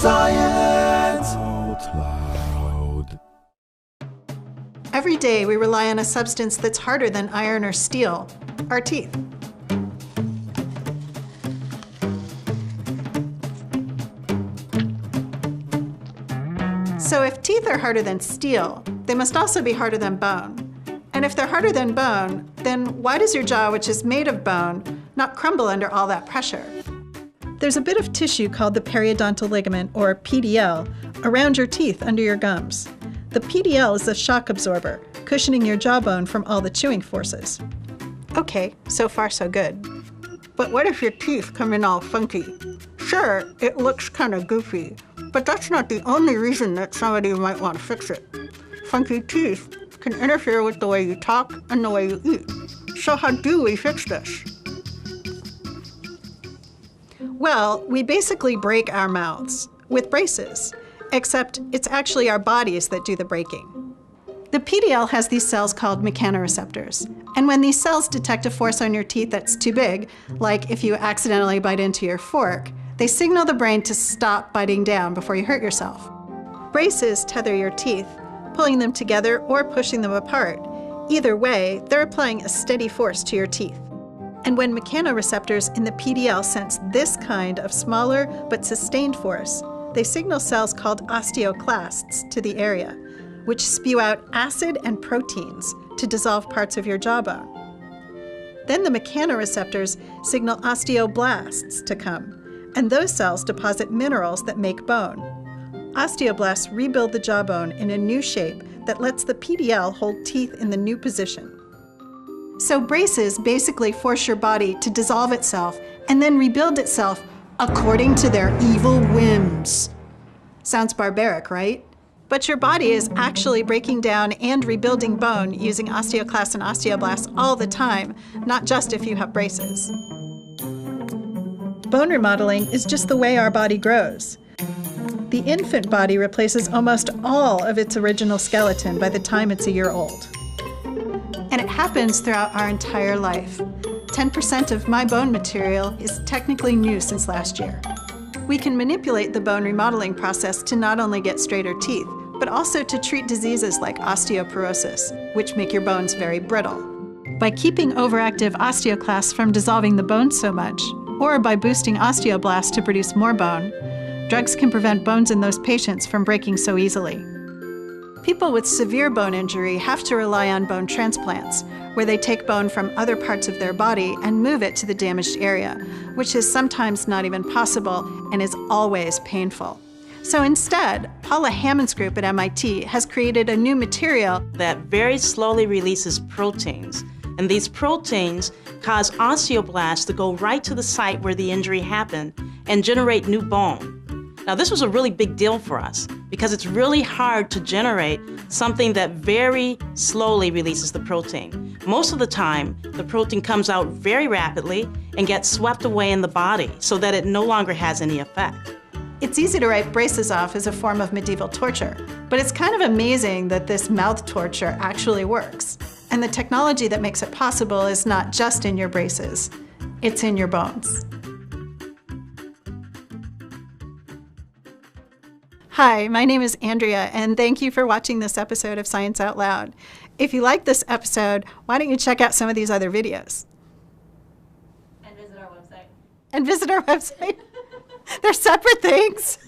Science Out Loud. Every day we rely on a substance that's harder than iron or steel, our teeth. So if teeth are harder than steel, they must also be harder than bone. And if they're harder than bone, then why does your jaw, which is made of bone, not crumble under all that pressure? There's a bit of tissue called the periodontal ligament, or PDL, around your teeth under your gums. The PDL is a shock absorber, cushioning your jawbone from all the chewing forces. Okay, so far so good. But what if your teeth come in all funky? Sure, it looks kind of goofy, but that's not the only reason that somebody might want to fix it. Funky teeth can interfere with the way you talk and the way you eat. So how do we fix this? Well, we basically break our mouths with braces, except it's actually our bodies that do the breaking. The PDL has these cells called mechanoreceptors, and when these cells detect a force on your teeth that's too big, like if you accidentally bite into your fork, they signal the brain to stop biting down before you hurt yourself. Braces tether your teeth, pulling them together or pushing them apart. Either way, they're applying a steady force to your teeth. And when mechanoreceptors in the PDL sense this kind of smaller but sustained force, they signal cells called osteoclasts to the area, which spew out acid and proteins to dissolve parts of your jawbone. Then the mechanoreceptors signal osteoblasts to come, and those cells deposit minerals that make bone. Osteoblasts rebuild the jawbone in a new shape that lets the PDL hold teeth in the new position. So braces basically force your body to dissolve itself and then rebuild itself according to their evil whims. Sounds barbaric, right? But your body is actually breaking down and rebuilding bone using osteoclasts and osteoblasts all the time, not just if you have braces. Bone remodeling is just the way our body grows. The infant body replaces almost all of its original skeleton by the time it's a year old. And it happens throughout our entire life. 10% of my bone material is technically new since last year. We can manipulate the bone remodeling process to not only get straighter teeth, but also to treat diseases like osteoporosis, which make your bones very brittle. By keeping overactive osteoclasts from dissolving the bone so much, or by boosting osteoblasts to produce more bone, drugs can prevent bones in those patients from breaking so easily. People with severe bone injury have to rely on bone transplants, where they take bone from other parts of their body and move it to the damaged area, which is sometimes not even possible and is always painful. So instead, Paula Hammond's group at MIT has created a new material that very slowly releases proteins. And these proteins cause osteoblasts to go right to the site where the injury happened and generate new bone. Now, this was a really big deal for us because it's really hard to generate something that very slowly releases the protein. Most of the time, the protein comes out very rapidly and gets swept away in the body so that it no longer has any effect. It's easy to write braces off as a form of medieval torture, but it's kind of amazing that this mouth torture actually works. And the technology that makes it possible is not just in your braces, it's in your bones. Hi, my name is Andrea, and thank you for watching this episode of Science Out Loud. If you like this episode, why don't you check out some of these other videos? And visit our website. They're separate things.